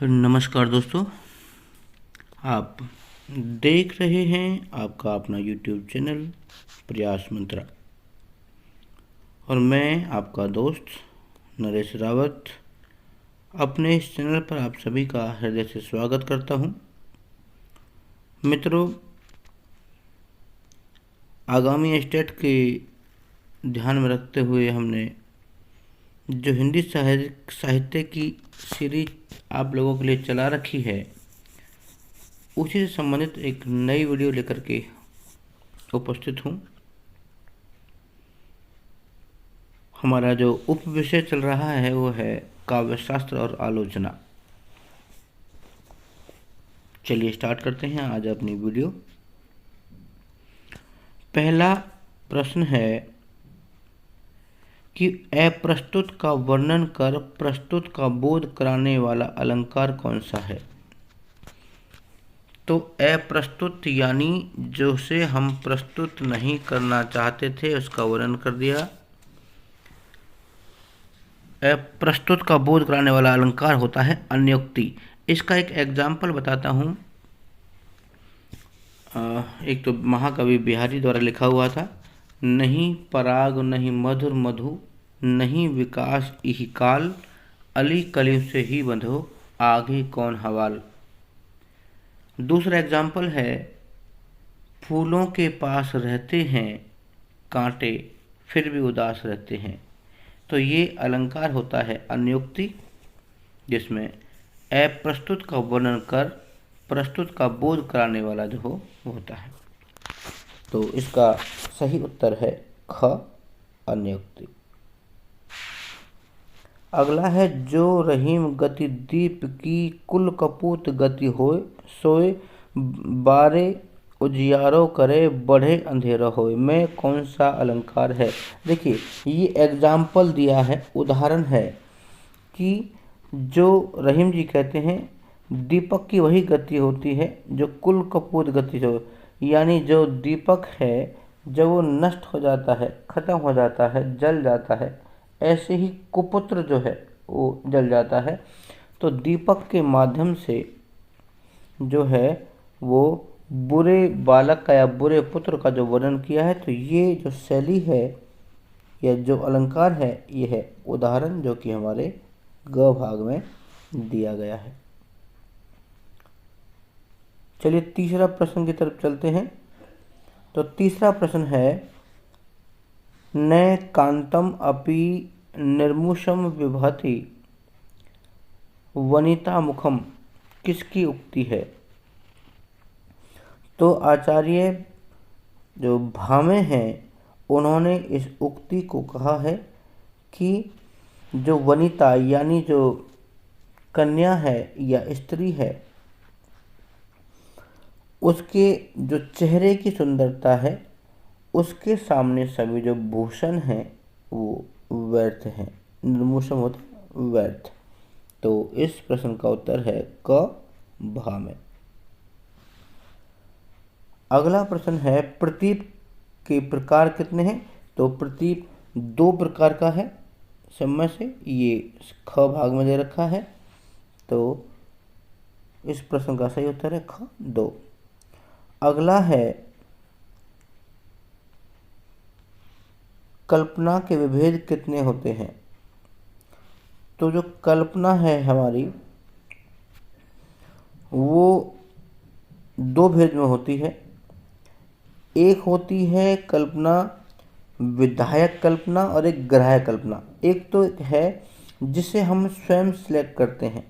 नमस्कार दोस्तों, आप देख रहे हैं आपका अपना YouTube चैनल प्रयास मंत्रा और मैं आपका दोस्त नरेश रावत अपने इस चैनल पर आप सभी का हृदय से स्वागत करता हूं। मित्रों, आगामी स्टेट के ध्यान में रखते हुए हमने जो हिंदी साहित्य की सीरीज आप लोगों के लिए चला रखी है, उसी से संबंधित एक नई वीडियो लेकर के उपस्थित हूँ। हमारा जो उप विषय चल रहा है वो है काव्यशास्त्र और आलोचना। चलिए स्टार्ट करते हैं आज अपनी वीडियो। पहला प्रश्न है कि अप्रस्तुत का वर्णन कर प्रस्तुत का बोध कराने वाला अलंकार कौन सा है। तो अप्रस्तुत यानी जो से हम प्रस्तुत नहीं करना चाहते थे उसका वर्णन कर दिया। अप्रस्तुत का बोध कराने वाला अलंकार होता है अन्योक्ति। इसका एक एग्जाम्पल बताता हूँ। एक तो महाकवि बिहारी द्वारा लिखा हुआ था, नहीं पराग नहीं मधुर मधु नहीं विकास इहि काल, अली कलियुग से ही बंधो आगे कौन हवाल। दूसरा एग्जाम्पल है, फूलों के पास रहते हैं कांटे फिर भी उदास रहते हैं। तो ये अलंकार होता है अन्योक्ति, जिसमें अप्रस्तुत का वर्णन कर प्रस्तुत का बोध कराने वाला जो हो वो होता है। तो इसका सही उत्तर है ख, अन्योक्ति। अगला है, जो रहीम गति दीप की कुल कपूत गति होय, सोए बारे उजियारो करे बढ़े अंधेरा होए में कौन सा अलंकार है। देखिए, ये एग्जाम्पल दिया है, उदाहरण है कि जो रहीम जी कहते हैं दीपक की वही गति होती है जो कुल कपूत गति हो, यानी जो दीपक है जब वो नष्ट हो जाता है, खत्म हो जाता है, जल जाता है, ऐसे ही कुपुत्र जो है वो जल जाता है। तो दीपक के माध्यम से जो है वो बुरे बालक का या बुरे पुत्र का जो वर्णन किया है। तो ये जो शैली है या जो अलंकार है ये है उदाहरण, जो कि हमारे ग भाग में दिया गया है। चलिए तीसरा प्रश्न की तरफ चलते हैं। तो तीसरा प्रश्न है, न कांतम अपि निर्मुषम विभति वनिता मुखम किसकी उक्ति है। तो आचार्य जो भामे हैं उन्होंने इस उक्ति को कहा है कि जो वनिता यानी जो कन्या है या स्त्री है उसके जो चेहरे की सुंदरता है उसके सामने सभी जो भूषण हैं वो व्यर्थ हैं। निर्मुषम होता व्यर्थ। तो इस प्रश्न का उत्तर है क, भा में। अगला प्रश्न है, प्रतीप के प्रकार कितने हैं। तो प्रतीप दो प्रकार का है समय से, ये ख भाग में दे रखा है। तो इस प्रश्न का सही उत्तर है ख, दो। अगला है, कल्पना के विभेद कितने होते हैं। तो जो कल्पना है हमारी वो दो भेद में होती है। एक होती है कल्पना विधायक कल्पना और एक ग्राह्य कल्पना। एक तो है जिसे हम स्वयं सिलेक्ट करते हैं,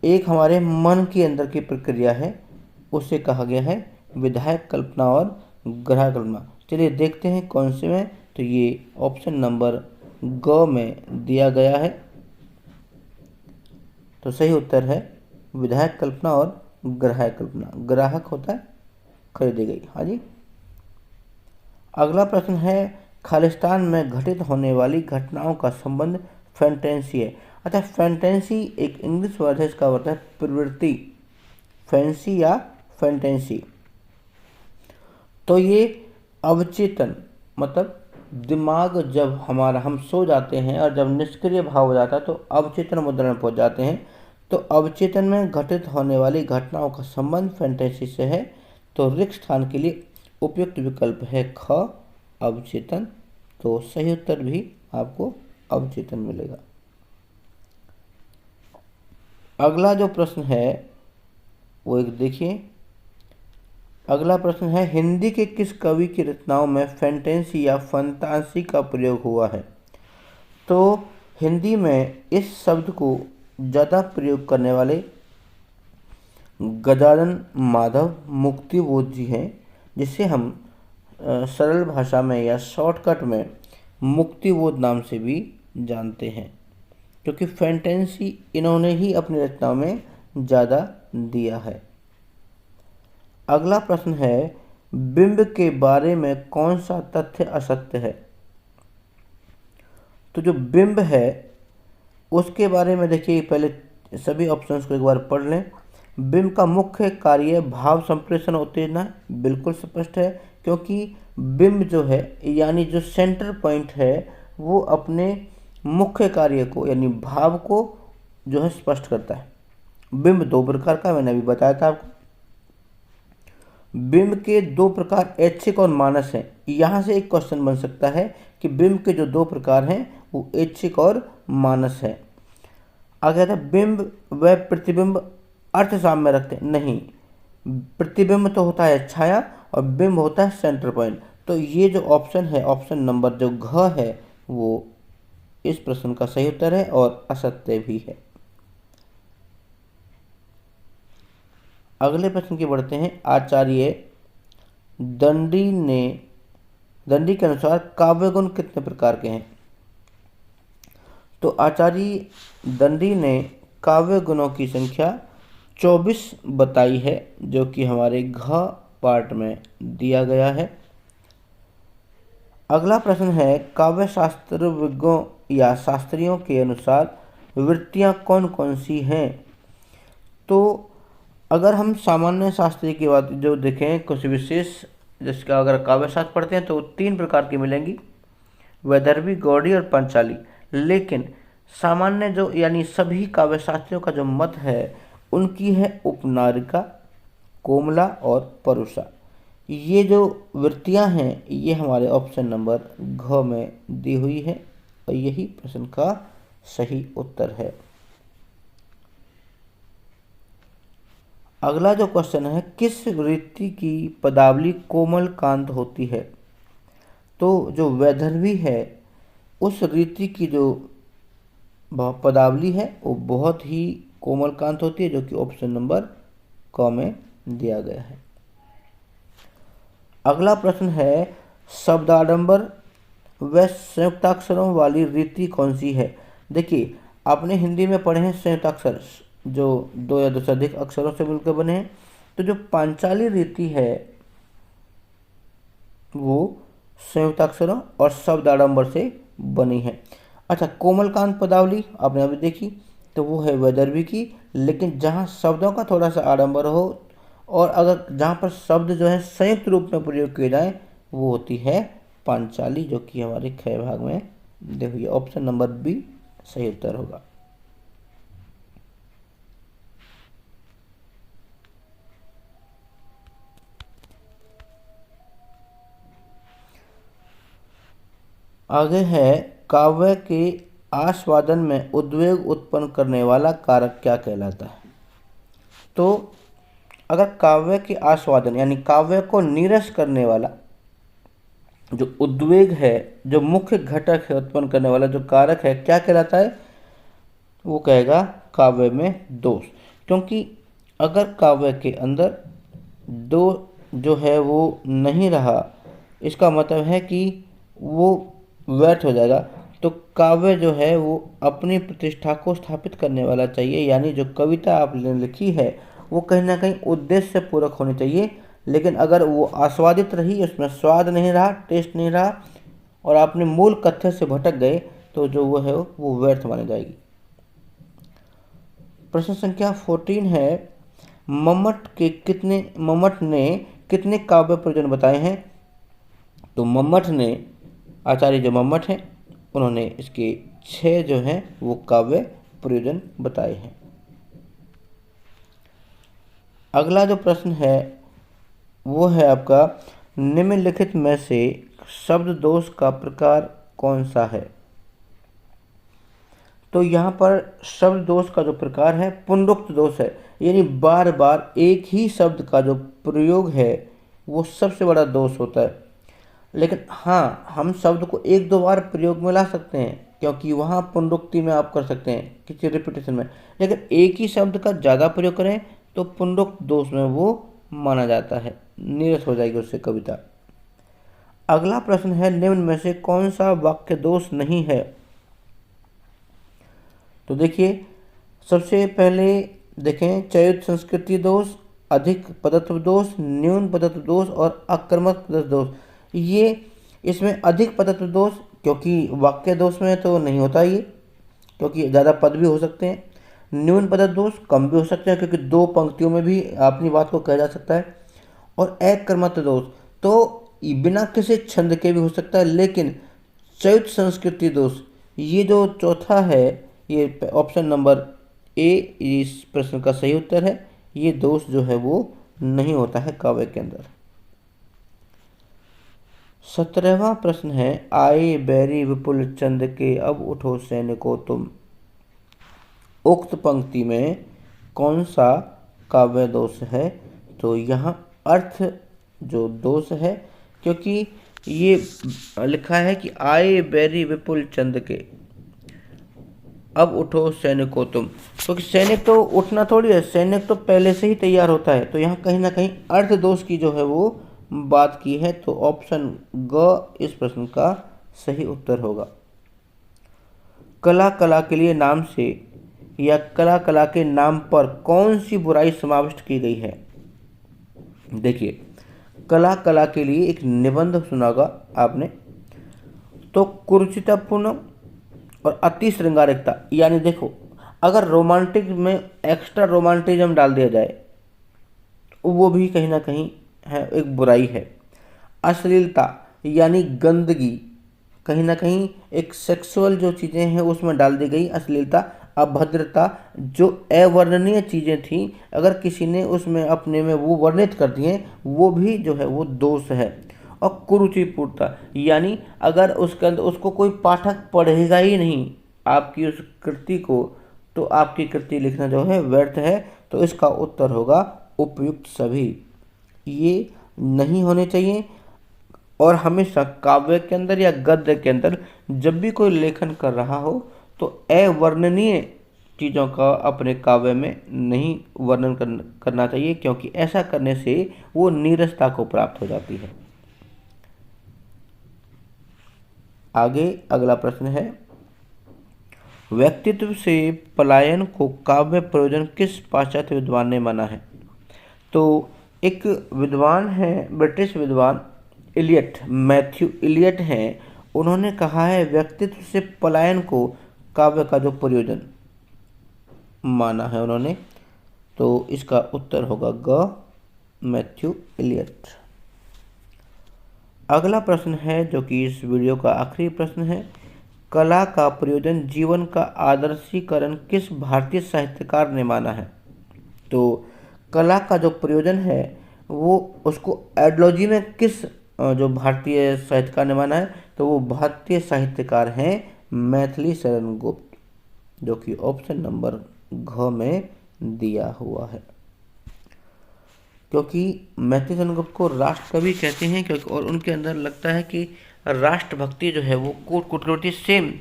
एक हमारे मन के अंदर की प्रक्रिया है, उसे कहा गया है विधायक कल्पना और ग्राह्य कल्पना। चलिए देखते हैं कौन से में। तो ये ऑप्शन नंबर ग में दिया गया है। तो सही उत्तर है विधायक कल्पना और ग्राह्य कल्पना। ग्राहक होता है खरीदी गई। हाँ जी। अगला प्रश्न है, खालिस्तान में घटित होने वाली घटनाओं का संबंध फैंटेसी है। अच्छा, फैंटेसी एक इंग्लिश वर्ड है, इसका अर्थ है प्रवृत्ति, फैंसी या फैंटेसी। तो ये अवचेतन मतलब दिमाग जब हम सो जाते हैं और जब निष्क्रिय भाव हो जाता है तो अवचेतन मुद्रा में पहुंच जाते हैं। तो अवचेतन में घटित होने वाली घटनाओं का संबंध फैंटेसी से है, तो रिक्त स्थान के लिए उपयुक्त विकल्प है ख, अवचेतन। तो सही उत्तर भी आपको अवचेतन मिलेगा। अगला जो प्रश्न है वो एक देखिए, अगला प्रश्न है हिंदी के किस कवि की रचनाओं में फैंटेसी या फंतासी का प्रयोग हुआ है। तो हिंदी में इस शब्द को ज़्यादा प्रयोग करने वाले गजानन माधव मुक्तिबोध जी हैं, जिसे हम सरल भाषा में या शॉर्टकट में मुक्तिबोध नाम से भी जानते हैं, क्योंकि फैंटेसी इन्होंने ही अपनी रचनाओं में ज़्यादा दिया है। अगला प्रश्न है बिंब के बारे में कौन सा तथ्य असत्य है। तो जो बिंब है उसके बारे में देखिए, पहले सभी ऑप्शंस को एक बार पढ़ लें। बिंब का मुख्य कार्य भाव संप्रेषण उत्तेजना, बिल्कुल स्पष्ट है, क्योंकि बिंब जो है यानी जो सेंटर पॉइंट है वो अपने मुख्य कार्य को यानी भाव को जो है स्पष्ट करता है। बिंब दो प्रकार का मैंने अभी बताया था आपको। बिंब के दो प्रकार ऐच्छिक और मानस हैं। यहाँ से एक क्वेश्चन बन सकता है कि बिंब के जो दो प्रकार हैं वो ऐच्छिक और मानस है। आगे आता है बिंब व प्रतिबिंब अर्थ साम्य रखते हैं। नहीं, प्रतिबिंब तो होता है छाया और बिंब होता है सेंटर पॉइंट। तो ये जो ऑप्शन है, ऑप्शन नंबर जो घ है, वो इस प्रश्न का सही उत्तर है और असत्य भी है। अगले प्रश्न की बढ़ते हैं। आचार्य दंडी के अनुसार काव्य गुण कितने प्रकार के हैं। तो आचार्य दंडी ने काव्य गुणों की संख्या 24 बताई है, जो कि हमारे घ पार्ट में दिया गया है। अगला प्रश्न है काव्य शास्त्रज्ञों या शास्त्रियों के अनुसार वृत्तियां कौन कौन सी हैं। तो अगर हम सामान्य शास्त्री की बात जो देखें, कुछ विशेष जिसका अगर काव्य शास्त्र पढ़ते हैं तो 3 प्रकार की मिलेंगी, वैदर्भी, गौड़ी और पांचाली। लेकिन सामान्य जो यानी सभी काव्य शास्त्रियों का जो मत है उनकी है उपनारिका, कोमला और परुषा। ये जो वृत्तियां हैं ये हमारे ऑप्शन नंबर घ में दी हुई है और यही प्रश्न का सही उत्तर है। अगला जो क्वेश्चन है किस वृत्ति की पदावली कोमल कांत होती है। तो जो वैदर्भी है उस वृत्ति की जो पदावली है वो बहुत ही कोमल कांत होती है, जो कि ऑप्शन नंबर क में दिया गया है। अगला प्रश्न है शब्दाडंबर व संयुक्ताक्षरों वाली वृत्ति कौन सी है। देखिए, आपने हिंदी में पढ़े हैं संयुक्ताक्षर जो 2 या 2 से अधिक अक्षरों से मिलकर बने हैं। तो जो पांचाली रीति है वो संयुक्ताक्षरों और शब्दाडंबर से बनी है। अच्छा, कोमलकांत पदावली आपने अभी देखी तो वो है वैदर्भी की, लेकिन जहाँ शब्दों का थोड़ा सा आडंबर हो और अगर जहाँ पर शब्द जो है संयुक्त रूप में प्रयोग किए जाए वो होती है पांचाली, जो कि हमारे ख भाग में दी हुई है। ऑप्शन नंबर बी सही उत्तर होगा। आगे है काव्य के आस्वादन में उद्वेग उत्पन्न करने वाला कारक क्या कहलाता है। तो अगर काव्य के आस्वादन यानी काव्य को नीरस करने वाला जो उद्वेग है, जो मुख्य घटक है उत्पन्न करने वाला जो कारक है, क्या कहलाता है, वो कहेगा काव्य में दोष। क्योंकि अगर काव्य के अंदर दो जो है वो नहीं रहा, इसका मतलब है कि वो व्यर्थ हो जाएगा। तो काव्य जो है वो अपनी प्रतिष्ठा को स्थापित करने वाला चाहिए, यानी जो कविता आपने लिखी है वो कहीं ना कहीं उद्देश्य से पूरक होनी चाहिए। लेकिन अगर वो आस्वादित रही, उसमें स्वाद नहीं रहा, टेस्ट नहीं रहा और आपने मूल कथ्य से भटक गए तो जो वो है वो व्यर्थ मानी जाएगी। प्रश्न संख्या 14 है मम्मट ने कितने काव्य प्रयोजन बताए हैं। तो मम्मट ने, आचार्य जो मम्मट हैं, उन्होंने इसके 6 जो हैं वो काव्य प्रयोजन बताए हैं। अगला जो प्रश्न है वो है आपका, निम्नलिखित में से शब्द दोष का प्रकार कौन सा है। तो यहाँ पर शब्द दोष का जो प्रकार है पुनरुक्त दोष है, यानी बार बार एक ही शब्द का जो प्रयोग है वो सबसे बड़ा दोष होता है। लेकिन हाँ, हम शब्द को एक दो बार प्रयोग में ला सकते हैं, क्योंकि वहाँ पुनरुक्ति में आप कर सकते हैं किसी रिपीटेशन में। लेकिन एक ही शब्द का ज़्यादा प्रयोग करें तो पुनरुक्त दोष में वो माना जाता है, नीरस हो जाएगी उससे कविता। अगला प्रश्न है, निम्न में से कौन सा वाक्य दोष नहीं है। तो देखिए, सबसे पहले देखें, चयित संस्कृति दोष, अधिक पदत्व दोष, न्यून पदत्व दोष और आक्रामक पदत्व दोष। ये इसमें अधिक पदत्व दोष, क्योंकि वाक्य दोष में तो नहीं होता ये, क्योंकि ज़्यादा पद भी हो सकते हैं। न्यून पदत्व दोष कम भी हो सकते हैं, क्योंकि दो पंक्तियों में भी अपनी बात को कहा जा सकता है। और आक्रामक दोष तो बिना किसी छंद के भी हो सकता है। लेकिन चयित संस्कृति दोष, ये जो चौथा है, ये ऑप्शन नंबर ए इस प्रश्न का सही उत्तर है। ये दोष जो है वो नहीं होता है काव्य के अंदर। 17वां प्रश्न है, आए बैरी विपुल चंद के अब उठो सैनिको तुम। उक्त पंक्ति में कौन सा काव्य दोष है। तो यहाँ अर्थ जो दोष है, क्योंकि ये लिखा है कि आए बैरी विपुल चंद के अब उठो सैनिको तुम, क्योंकि सैनिक तो उठना थोड़ी है, सैनिक तो पहले से ही तैयार होता है। तो यहाँ कहीं ना कहीं अर्थ दोष की जो है वो बात की है। तो ऑप्शन ग इस प्रश्न का सही उत्तर होगा। कला कला के लिए नाम से या कला कला के नाम पर कौन सी बुराई समाविष्ट की गई है। देखिए, कला कला के लिए एक निबंध सुना होगा आपने। तो कुरुचितापूर्ण और अति श्रृंगारिकता, यानी देखो, अगर रोमांटिक में एक्स्ट्रा रोमांटिज्म डाल दिया जाए वो भी कहीं ना कहीं है एक बुराई है। अश्लीलता यानी गंदगी, कहीं ना कहीं एक सेक्सुअल जो चीज़ें हैं उसमें डाल दी गई अश्लीलता। अभद्रता, जो अवर्णनीय चीज़ें थीं, अगर किसी ने उसमें अपने में वो वर्णित कर दिए, वो भी जो है वो दोष है। और कुरुचिपूर्णता, यानी अगर उसके अंदर उसको कोई पाठक पढ़ेगा ही नहीं आपकी उस कृति को, तो आपकी कृति लिखना जो है व्यर्थ है। तो इसका उत्तर होगा उपयुक्त सभी। ये नहीं होने चाहिए। और हमेशा काव्य के अंदर या गद्य के अंदर जब भी कोई लेखन कर रहा हो तो अवर्णनीय चीज़ों का अपने काव्य में नहीं वर्णन करना चाहिए, क्योंकि ऐसा करने से वो नीरसता को प्राप्त हो जाती है। आगे अगला प्रश्न है, व्यक्तित्व से पलायन को काव्य प्रयोजन किस पाश्चात्य विद्वान ने माना है। तो एक विद्वान है, ब्रिटिश विद्वान इलियट, मैथ्यू इलियट हैं। उन्होंने कहा है व्यक्तित्व से पलायन को काव्य का जो प्रयोजन माना है उन्होंने। तो इसका उत्तर होगा ग, मैथ्यू इलियट। अगला प्रश्न है जो कि इस वीडियो का आखिरी प्रश्न है, कला का प्रयोजन जीवन का आदर्शीकरण किस भारतीय साहित्यकार ने माना है। तो कला का जो प्रयोजन है वो उसको एडोलॉजी में किस जो भारतीय साहित्यकार ने माना है। तो वो भारतीय साहित्यकार हैं मैथिली शरण गुप्त, जो कि ऑप्शन नंबर घ में दिया हुआ है। क्योंकि मैथिली शरण गुप्त को राष्ट्रकवि कहते हैं, क्योंकि और उनके अंदर लगता है कि राष्ट्रभक्ति जो है वो कोट कोट होती। सेम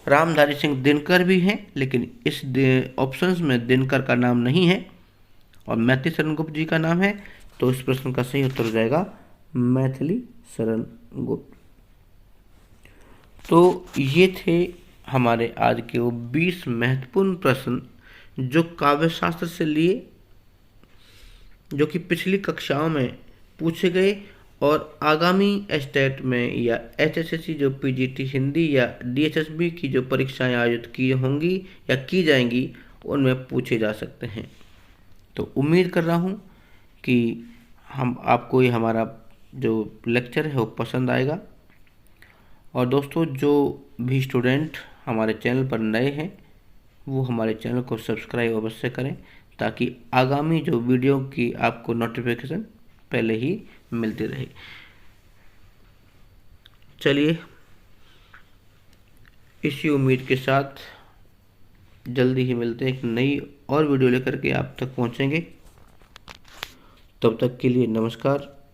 रामधारी सिंह दिनकर भी हैं, लेकिन इस ऑप्शंस में दिनकर का नाम नहीं है और मैथिली शरण गुप्त जी का नाम है। तो इस प्रश्न का सही उत्तर हो जाएगा मैथिली शरण गुप्त। तो ये थे हमारे आज के वो 20 महत्वपूर्ण प्रश्न जो काव्य शास्त्र से लिए, जो कि पिछली कक्षाओं में पूछे गए और आगामी स्टेट में या एचएसएससी जो पीजीटी हिंदी या डीएसएसबी की जो परीक्षाएं आयोजित की होंगी या की जाएंगी उनमें पूछे जा सकते हैं। तो उम्मीद कर रहा हूँ कि हम आपको ये हमारा जो लेक्चर है वो पसंद आएगा। और दोस्तों, जो भी स्टूडेंट हमारे चैनल पर नए हैं वो हमारे चैनल को सब्सक्राइब अवश्य करें, ताकि आगामी जो वीडियो की आपको नोटिफिकेशन पहले ही मिलती रहे। चलिए, इसी उम्मीद के साथ जल्दी ही मिलते हैं, एक नई और वीडियो लेकर के आप तक पहुंचेंगे। तब तक के लिए नमस्कार।